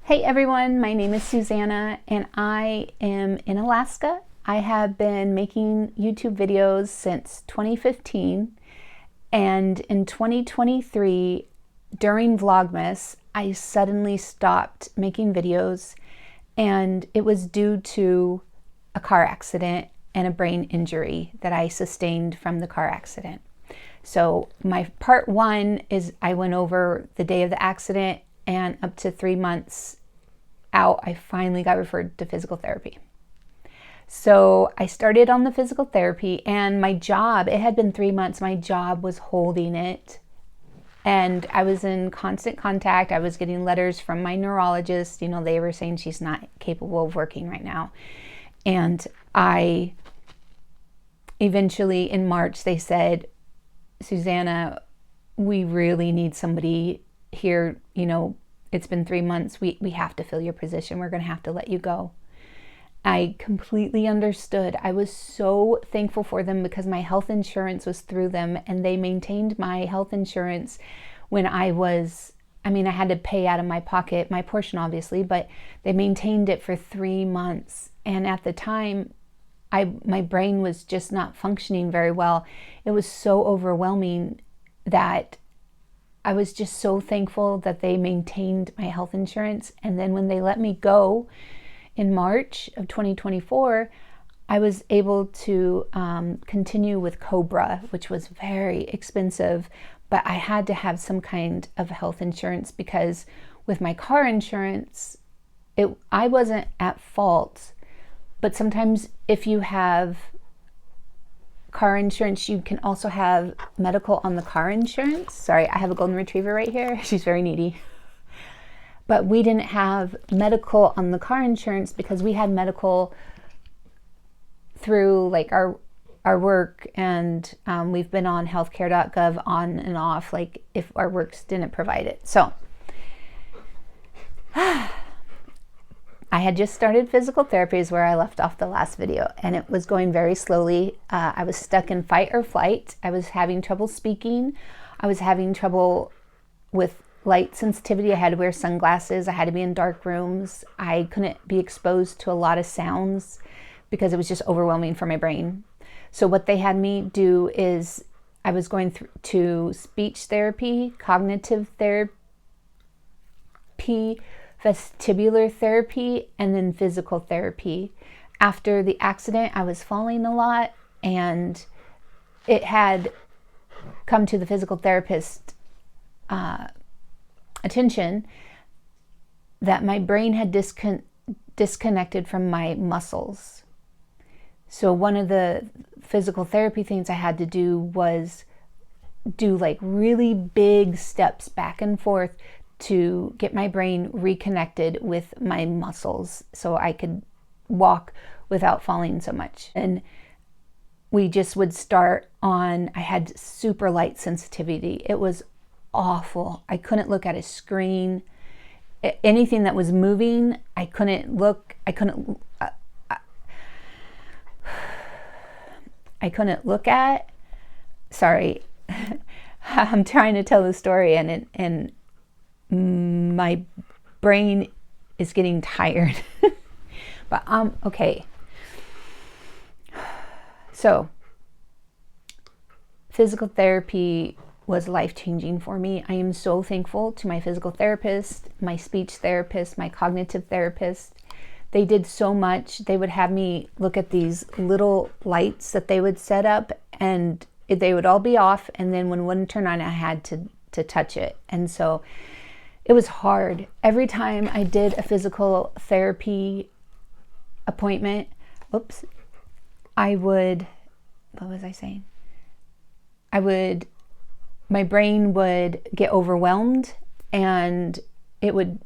Hey everyone, my name is Susanna and I am in Alaska. I have been making YouTube videos since 2015, and in 2023 during Vlogmas I suddenly stopped making videos, and it was due to a car accident and a brain injury that I sustained from the car accident. So my part one is I went over the day of the accident, and up to 3 months out, I finally got referred to physical therapy. So I started on the physical therapy, and my job, it had been 3 months, my job was holding it. And I was in constant contact. I was getting letters from my neurologist. You know, they were saying she's not capable of working right now. And I eventually, in March, they said, Susanna, we really need somebody here. You know, it's been 3 months. We have to fill your position. We're going to have to let you go. I completely understood. I was so thankful for them because my health insurance was through them, and they maintained my health insurance when I had to pay out of my pocket, my portion obviously, but they maintained it for 3 months. And at the time, my brain was just not functioning very well. It was so overwhelming that I was just so thankful that they maintained my health insurance. And then when they let me go in March of 2024, I was able to continue with Cobra, which was very expensive, but I had to have some kind of health insurance because with my car insurance, I wasn't at fault. But sometimes if you have car insurance, you can also have medical on the car insurance. Sorry, I have a golden retriever right here. She's very needy. But we didn't have medical on the car insurance because we had medical through like our work, and we've been on healthcare.gov on and off, like if our works didn't provide it. So I had just started physical therapy is where I left off the last video, and it was going very slowly. I was stuck in fight or flight. I was having trouble speaking. I was having trouble with light sensitivity. I had to wear sunglasses. I had to be in dark rooms. I couldn't be exposed to a lot of sounds because it was just overwhelming for my brain. So what they had me do is I was going to speech therapy, cognitive therapy, vestibular therapy, and then physical therapy. After the accident, I was falling a lot, and it had come to the physical therapist attention that my brain had disconnected from my muscles. So one of the physical therapy things I had to do was do like really big steps back and forth to get my brain reconnected with my muscles so I could walk without falling so much. And we just would start on, I had super light sensitivity. It was awful. I couldn't look at a screen. Anything that was moving, I couldn't look at. Sorry. I'm trying to tell the story, and my brain is getting tired. But okay. So physical therapy was life-changing for me. I am so thankful to my physical therapist, my speech therapist, my cognitive therapist. They did so much. They would have me look at these little lights that they would set up, and they would all be off, and then when one turned on, I had to touch it. And so it was hard. Every time I did a physical therapy appointment, my brain would get overwhelmed and it would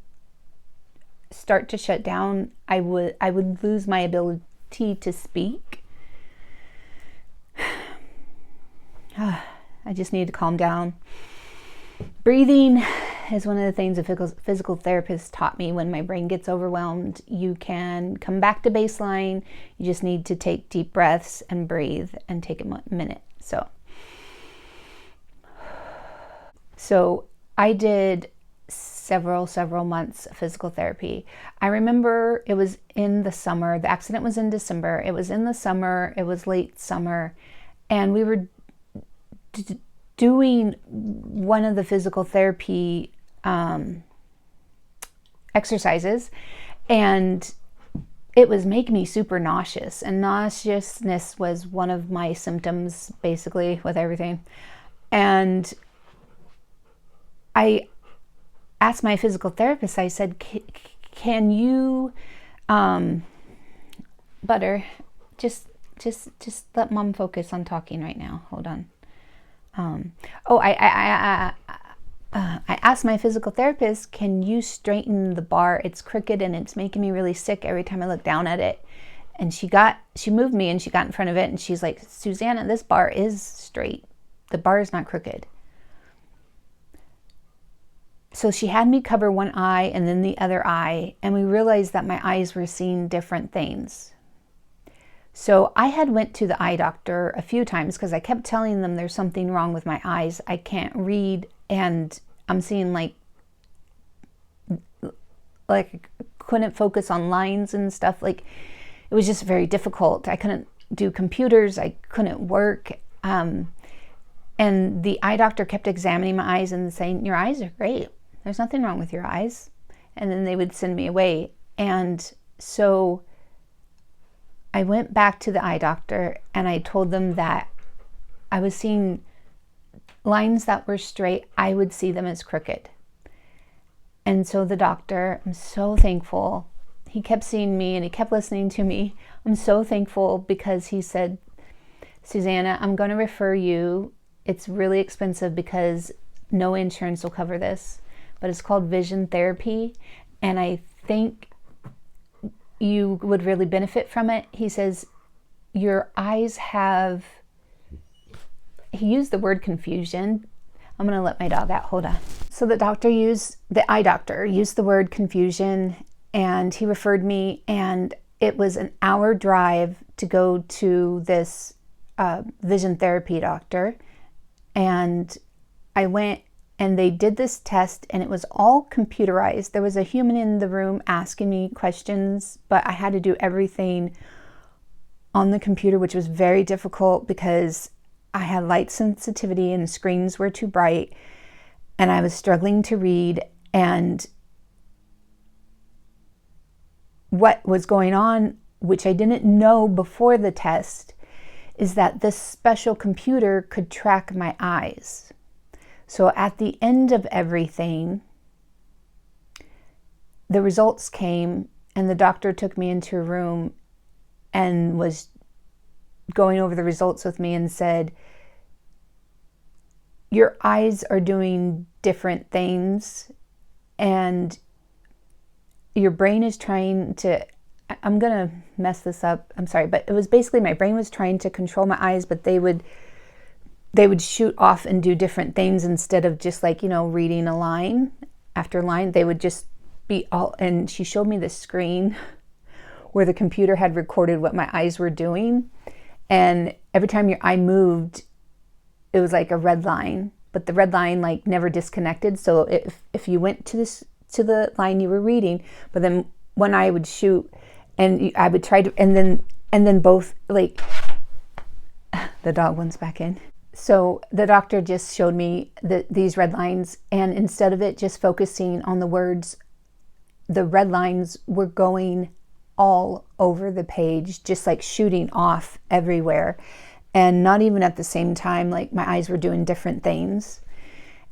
start to shut down. I would lose my ability to speak. I just need to calm down. Breathing is one of the things a physical therapist taught me. When my brain gets overwhelmed, you can come back to baseline. You just need to take deep breaths and breathe and take a minute. So I did several months of physical therapy. I remember it was in the summer. The accident was in December. It was in the summer. It was late summer. And we were doing one of the physical therapy exercises, and it was making me super nauseous. And nauseousness was one of my symptoms, basically, with everything. And I asked my physical therapist, I said, can you, Butter, just let Mom focus on talking right now. Hold on. I asked my physical therapist, can you straighten the bar? It's crooked and it's making me really sick every time I look down at it. And she moved me and she got in front of it and she's like, Susanna, this bar is straight. The bar is not crooked. So she had me cover one eye and then the other eye, and we realized that my eyes were seeing different things. So I had went to the eye doctor a few times because I kept telling them there's something wrong with my eyes. I can't read and I'm seeing like couldn't focus on lines and stuff. Like it was just very difficult. I couldn't do computers. I couldn't work. And the eye doctor kept examining my eyes and saying, your eyes are great. There's nothing wrong with your eyes. And then they would send me away. And so I went back to the eye doctor and I told them that I was seeing lines that were straight. I would see them as crooked. And so the doctor, I'm so thankful. He kept seeing me and he kept listening to me. I'm so thankful because he said, Susanna, I'm going to refer you. It's really expensive because no insurance will cover this, but it's called vision therapy. And I think you would really benefit from it. He says, your eyes have, he used the word confusion. I'm going to let my dog out. Hold on. So the eye doctor used the word confusion, and he referred me, and it was an hour drive to go to this vision therapy doctor. And I went and they did this test and it was all computerized. There was a human in the room asking me questions, but I had to do everything on the computer, which was very difficult because I had light sensitivity and the screens were too bright and I was struggling to read. And what was going on, which I didn't know before the test, is that this special computer could track my eyes. So at the end of everything, the results came and the doctor took me into a room and was going over the results with me and said, your eyes are doing different things and your brain is trying to, I'm going to mess this up, I'm sorry, but it was basically my brain was trying to control my eyes, but they would shoot off and do different things instead of just like, reading a line after line. They would just be all, and she showed me the screen where the computer had recorded what my eyes were doing. And every time your eye moved, it was like a red line, but the red line like never disconnected. So if you went to the line you were reading, but then one eye would shoot and I would try to, and then both, like, the dog wants back in. So the doctor just showed me these red lines, and instead of it just focusing on the words, the red lines were going all over the page, just like shooting off everywhere. And not even at the same time, like my eyes were doing different things.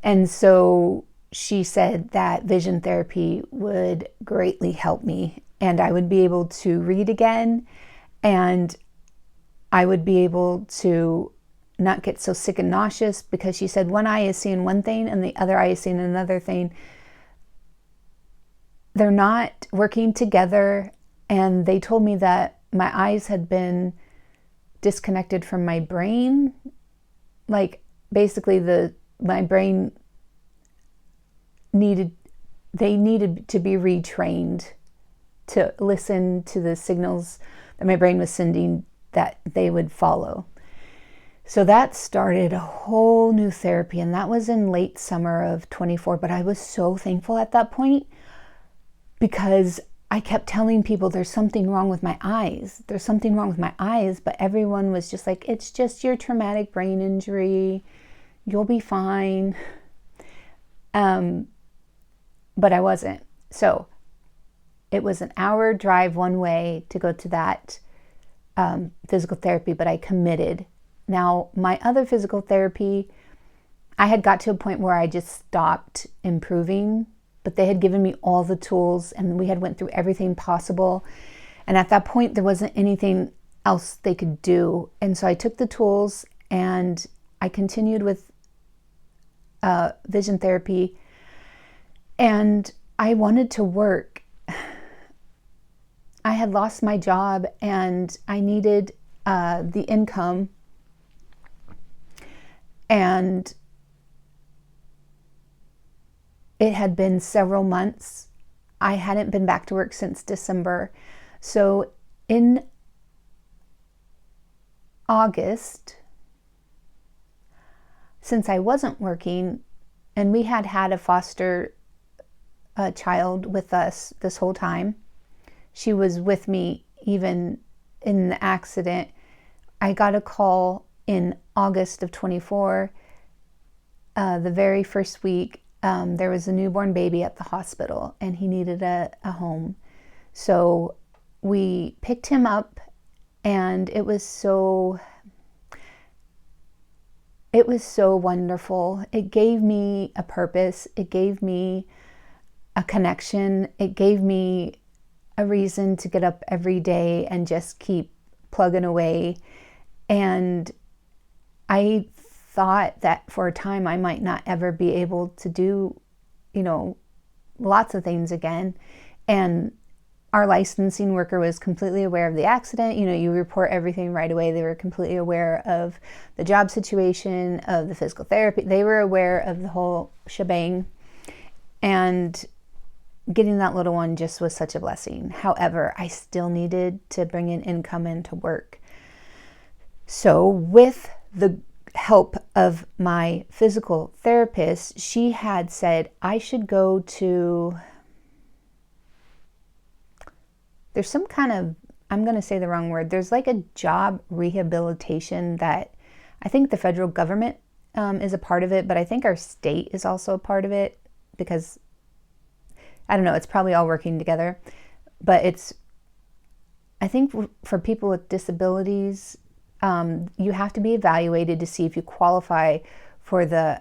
And so she said that vision therapy would greatly help me, and I would be able to read again, and I would be able to not get so sick and nauseous, because she said one eye is seeing one thing and the other eye is seeing another thing. They're not working together, and they told me that my eyes had been disconnected from my brain. Like basically my brain needed to be retrained to listen to the signals that my brain was sending, that they would follow. So that started a whole new therapy, and that was in late summer of 24. But I was so thankful at that point because I kept telling people there's something wrong with my eyes. There's something wrong with my eyes, but everyone was just like, it's just your traumatic brain injury. You'll be fine. But I wasn't. So it was an hour drive one way to go to that physical therapy, but I committed. Now, my other physical therapy, I had got to a point where I just stopped improving, but they had given me all the tools and we had went through everything possible. And at that point, there wasn't anything else they could do. And so I took the tools and I continued with vision therapy. And I wanted to work. I had lost my job and I needed the income. And it had been several months. I hadn't been back to work since December. So in August, since I wasn't working, and we had had a foster child with us this whole time, she was with me even in the accident. I got a call in August of 24, the very first week. There was a newborn baby at the hospital and he needed a home. So we picked him up and it was so wonderful. It gave me a purpose. It gave me a connection. It gave me a reason to get up every day and just keep plugging away. And I thought that for a time I might not ever be able to do, lots of things again. And our licensing worker was completely aware of the accident. You report everything right away. They were completely aware of the job situation, of the physical therapy. They were aware of the whole shebang. And getting that little one just was such a blessing. However, I still needed to bring in income and to work. So with the help of my physical therapist, she had said I should go to, there's some kind of, I'm going to say the wrong word, there's like a job rehabilitation that I think the federal government is a part of it, but I think our state is also a part of it because, I don't know, it's probably all working together. But it's, I think for people with disabilities, you have to be evaluated to see if you qualify for the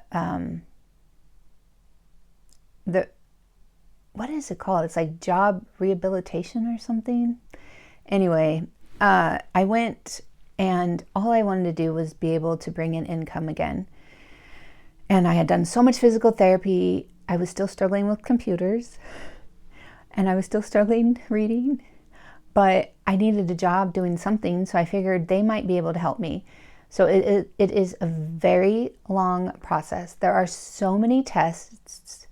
what is it called? It's like job rehabilitation or something. Anyway, I went and all I wanted to do was be able to bring in income again. And I had done so much physical therapy. I was still struggling with computers and I was still struggling reading, but I needed a job doing something. So I figured they might be able to help me. So it is a very long process. There are so many tests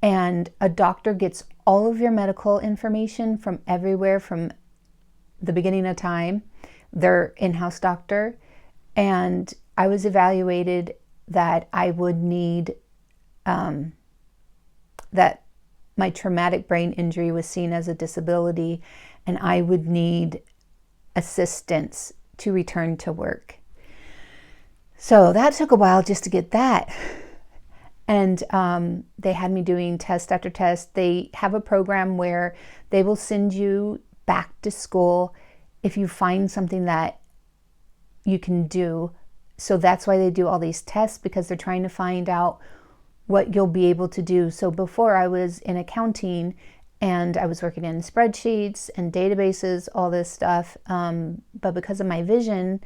and a doctor gets all of your medical information from everywhere from the beginning of time, their in-house doctor. And I was evaluated that I would need, that my traumatic brain injury was seen as a disability and I would need assistance to return to work. So that took a while just to get that. And they had me doing test after test. They have a program where they will send you back to school if you find something that you can do. So that's why they do all these tests, because they're trying to find out what you'll be able to do. So before I was in accounting and I was working in spreadsheets and databases, all this stuff. But because of my vision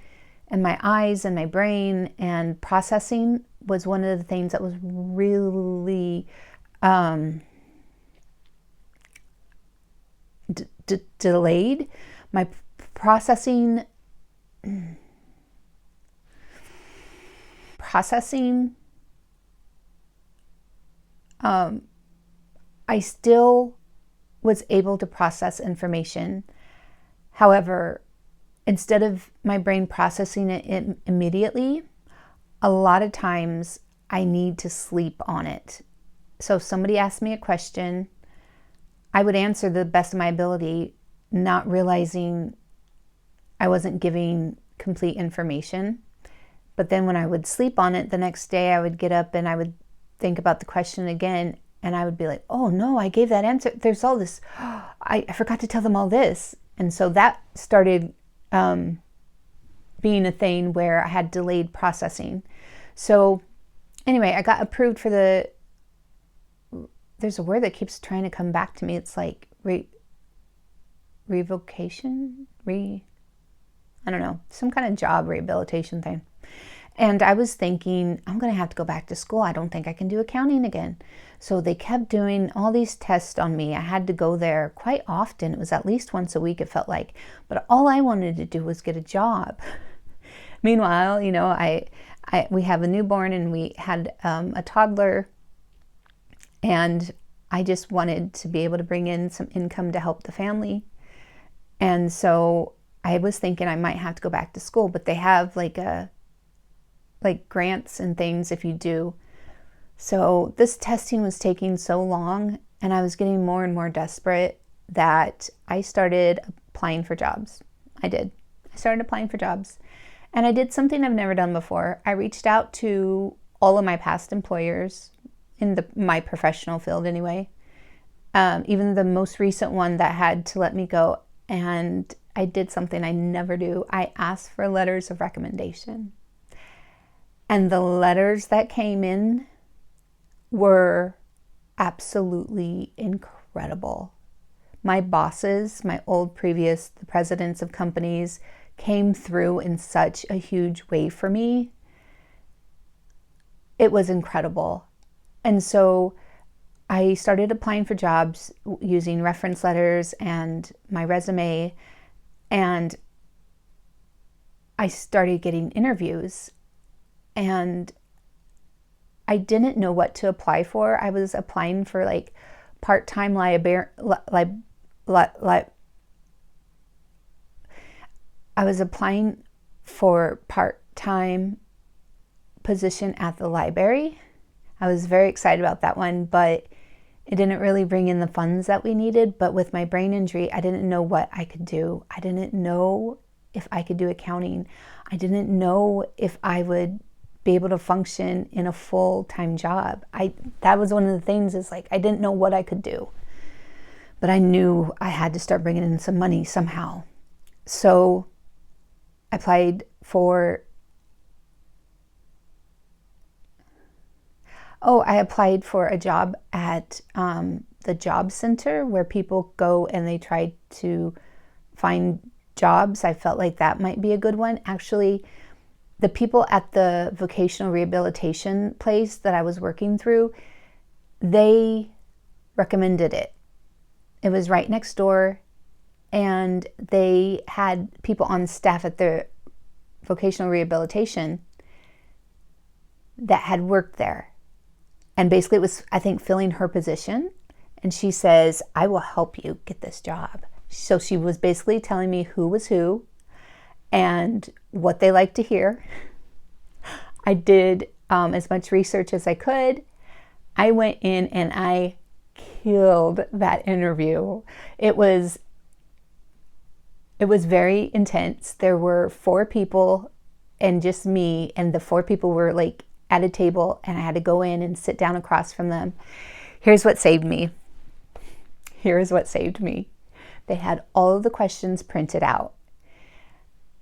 and my eyes and my brain and processing was one of the things that was really delayed. My processing I still was able to process information. However, instead of my brain processing it immediately, a lot of times I need to sleep on it. So if somebody asked me a question, I would answer the best of my ability, not realizing I wasn't giving complete information. But then when I would sleep on it, the next day I would get up and I would think about the question again, and I would be like, oh no, I gave that answer. There's all this, I forgot to tell them all this. And so that started being a thing where I had delayed processing. So anyway, I got approved for there's a word that keeps trying to come back to me. It's like revocation, I don't know, some kind of job rehabilitation thing. And I was thinking, I'm going to have to go back to school. I don't think I can do accounting again. So they kept doing all these tests on me. I had to go there quite often. It was at least once a week, it felt like. But all I wanted to do was get a job. Meanwhile, we have a newborn and we had a toddler. And I just wanted to be able to bring in some income to help the family. And so I was thinking I might have to go back to school, but they have like grants and things if you do. So this testing was taking so long and I was getting more and more desperate that I started applying for jobs. I started applying for jobs, and I did something I've never done before. I reached out to all of my past employers in my professional field anyway, even the most recent one that had to let me go. And I did something I never do. I asked for letters of recommendation. And the letters that came in were absolutely incredible. My bosses, the presidents of companies, came through in such a huge way for me. It was incredible. And so I started applying for jobs using reference letters and my resume, and I started getting interviews. And I didn't know what to apply for. I was applying for like part-time I was applying for part-time position at the library. I was very excited about that one, but it didn't really bring in the funds that we needed. But with my brain injury, I didn't know what I could do. I didn't know if I could do accounting. I didn't know if I would be able to function in a full-time job. That was one of the things, is like I didn't know what I could do. But I knew I had to start bringing in some money somehow. So I applied for a job at the job center where people go and they try to find jobs. I felt like that might be a good one. Actually, the people at the vocational rehabilitation place that I was working through, they recommended it. It was right next door, and they had people on staff at the vocational rehabilitation that had worked there. And basically it was, I think, filling her position. And she says, I will help you get this job. So she was basically telling me who was who and what they like to hear. I did as much research as I could. I went in and I killed that interview. It was very intense. There were 4 people and just me, and the 4 people were like at a table, and I had to go in and sit down across from them. Here's what saved me. They had all of the questions printed out.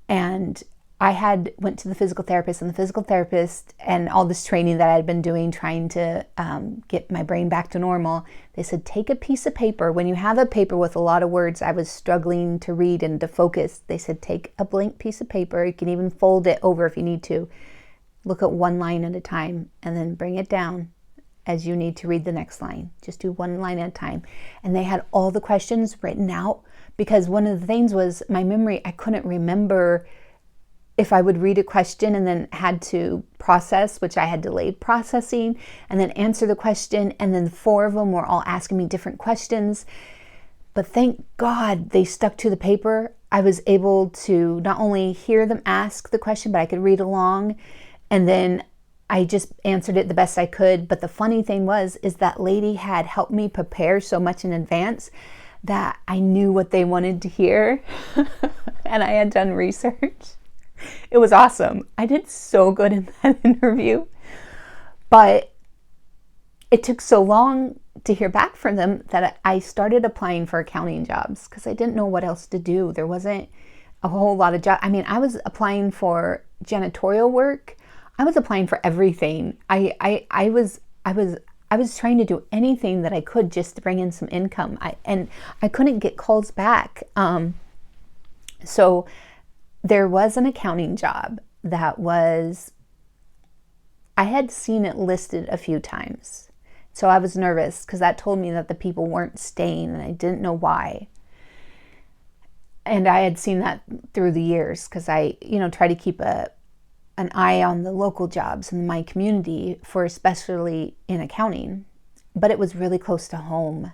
And I went to the physical therapist, and the physical therapist, and all this training that I had been doing, trying to get my brain back to normal, they said, take a piece of paper. When you have a paper with a lot of words, I was struggling to read and to focus. They said, take a blank piece of paper. You can even fold it over if you need to. Look at one line at a time, and then bring it down as you need to read the next line. Just do one line at a time. And they had all the questions written out, because one of the things was my memory. I couldn't remember if I would read a question and then had to process, which I had delayed processing, and then answer the question. And then 4 of them were all asking me different questions. But thank God they stuck to the paper. I was able to not only hear them ask the question, but I could read along, and then I just answered it the best I could. But the funny thing is that lady had helped me prepare so much in advance that I knew what they wanted to hear. And I had done research. It was awesome. I did so good in that interview. But it took so long to hear back from them that I started applying for accounting jobs because I didn't know what else to do. There wasn't a whole lot of jobs. I mean, I was applying for janitorial work. I was applying for everything. I was trying to do anything that I could just to bring in some income. And I couldn't get calls back. So there was an accounting job that was, I had seen it listed a few times. So I was nervous because that told me that the people weren't staying and I didn't know why. And I had seen that through the years because I, try to keep an eye on the local jobs in my community for especially in accounting. But it was really close to home.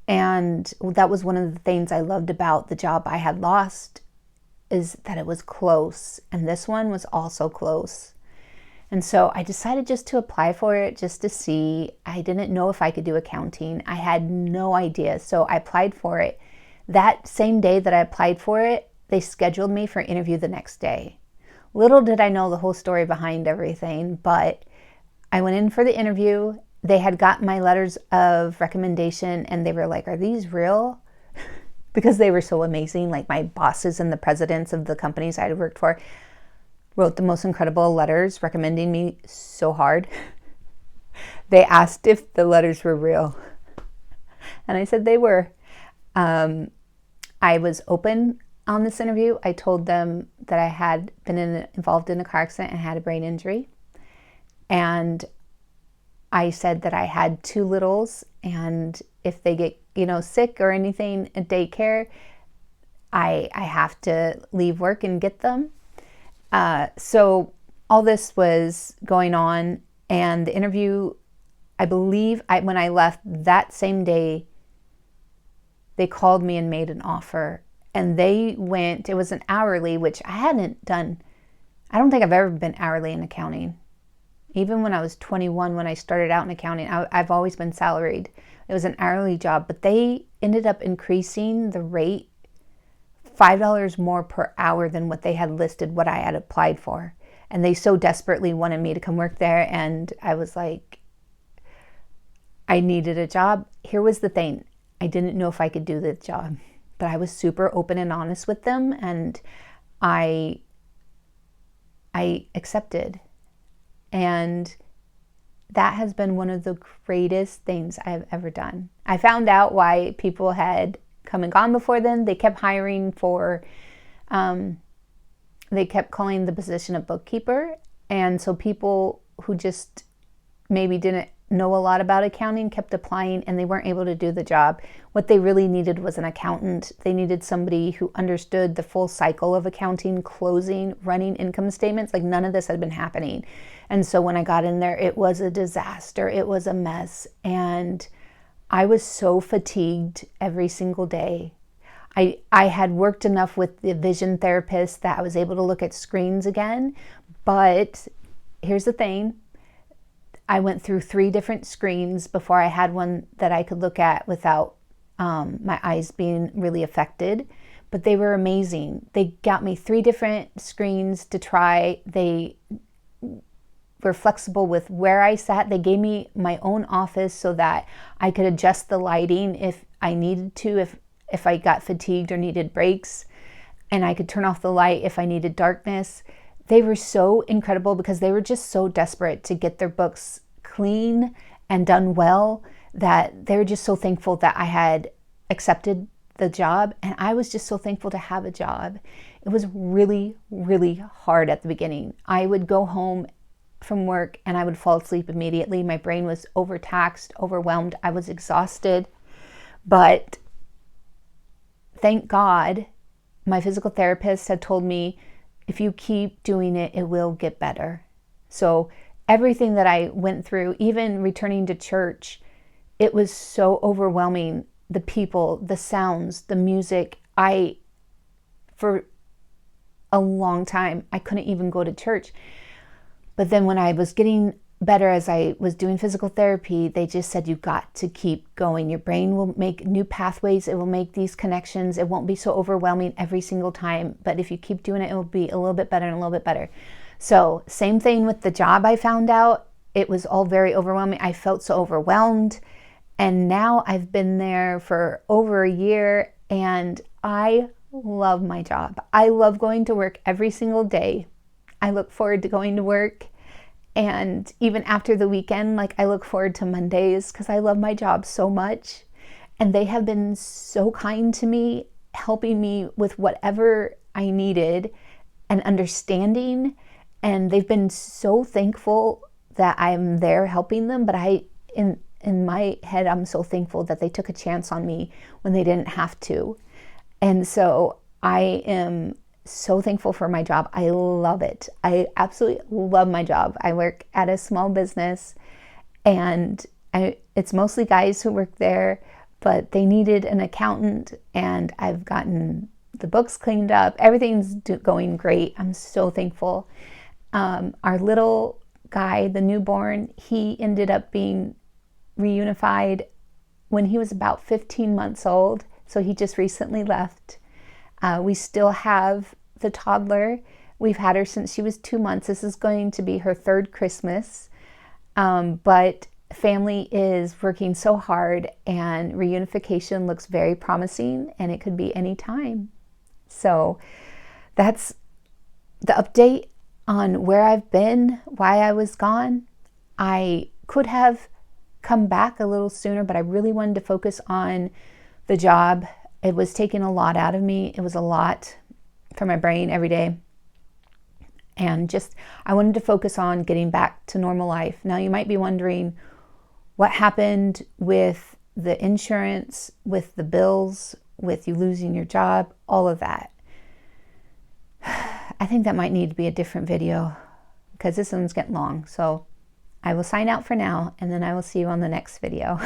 And that was one of the things I loved about the job I had lost, is that it was close. And this one was also close. And so I decided just to apply for it just to see. I didn't know if I could do accounting. I had no idea. So I applied for it. That same day that I applied for it, they scheduled me for an interview the next day. Little did I know the whole story behind everything, but I went in for the interview. They had gotten my letters of recommendation and they were like, "Are these real?" Because they were so amazing. Like, my bosses and the presidents of the companies I had worked for wrote the most incredible letters recommending me so hard. They asked if the letters were real. And I said they were. I was open on this interview. I told them that I had been involved in a car accident and had a brain injury. And I said that I had 2 littles, and if they get, sick or anything at daycare, I have to leave work and get them. So all this was going on, and the interview, I believe when I left that same day, they called me and made an offer. And it was an hourly, which I hadn't done. I don't think I've ever been hourly in accounting. Even when I was 21, when I started out in accounting, I've always been salaried. It was an hourly job, but they ended up increasing the rate $5 more per hour than what they had listed, what I had applied for. And they so desperately wanted me to come work there. And I was like, I needed a job. Here was the thing. I didn't know if I could do the job, but I was super open and honest with them. And I accepted. And that has been one of the greatest things I've ever done. I found out why people had come and gone before then. They kept hiring for, they kept calling the position of bookkeeper. And so people who just maybe didn't know a lot about accounting kept applying, and they weren't able to do the job. What they really needed was an accountant. They needed somebody who understood the full cycle of accounting, closing, running income statements. Like, none of this had been happening. And so when I got in there, it was a disaster. It was a mess. And I was so fatigued every single day. I had worked enough with the vision therapist that I was able to look at screens again. But here's the thing. I went through 3 different screens before I had one that I could look at without my eyes being really affected. But they were amazing. They got me 3 different screens to try. They were flexible with where I sat. They gave me my own office so that I could adjust the lighting if I needed to, if I got fatigued or needed breaks. And I could turn off the light if I needed darkness. They were so incredible because they were just so desperate to get their books clean and done well that they were just so thankful that I had accepted the job. And I was just so thankful to have a job. It was really, really hard at the beginning. I would go home from work and I would fall asleep immediately. My brain was overtaxed, overwhelmed. I was exhausted. But thank God, my physical therapist had told me, if you keep doing it, it will get better. So everything that I went through, even returning to church, it was so overwhelming. The people, the sounds, the music. I For a long time, I couldn't even go to church. But then when I was getting better, as I was doing physical therapy, they just said, you got to keep going. Your brain will make new pathways. It will make these connections. It won't be so overwhelming every single time. But if you keep doing it, it will be a little bit better and a little bit better. So same thing with the job. I found out it was all very overwhelming. I felt so overwhelmed. And now I've been there for over a year and I love my job. I love going to work every single day. I look forward to going to work. And even after the weekend, like, I look forward to Mondays because I love my job so much. And they have been so kind to me, helping me with whatever I needed and understanding. And they've been so thankful that I'm there helping them. But in my head, I'm so thankful that they took a chance on me when they didn't have to. And so I am so thankful for my job. I love it. I absolutely love my job. I work at a small business and it's mostly guys who work there, but they needed an accountant and I've gotten the books cleaned up. Everything's going great. I'm so thankful. Our little guy, the newborn, he ended up being reunified when he was about 15 months old. So he just recently left. We still have the toddler. We've had her since she was 2 months. This is going to be her third Christmas. But family is working so hard and reunification looks very promising and it could be any time. So that's the update on where I've been, why I was gone. I could have come back a little sooner, but I really wanted to focus on the job. It was taking a lot out of me. It was a lot for my brain every day. And just, I wanted to focus on getting back to normal life. Now you might be wondering what happened with the insurance, with the bills, with you losing your job, all of that. I think that might need to be a different video because this one's getting long. So I will sign out for now and then I will see you on the next video.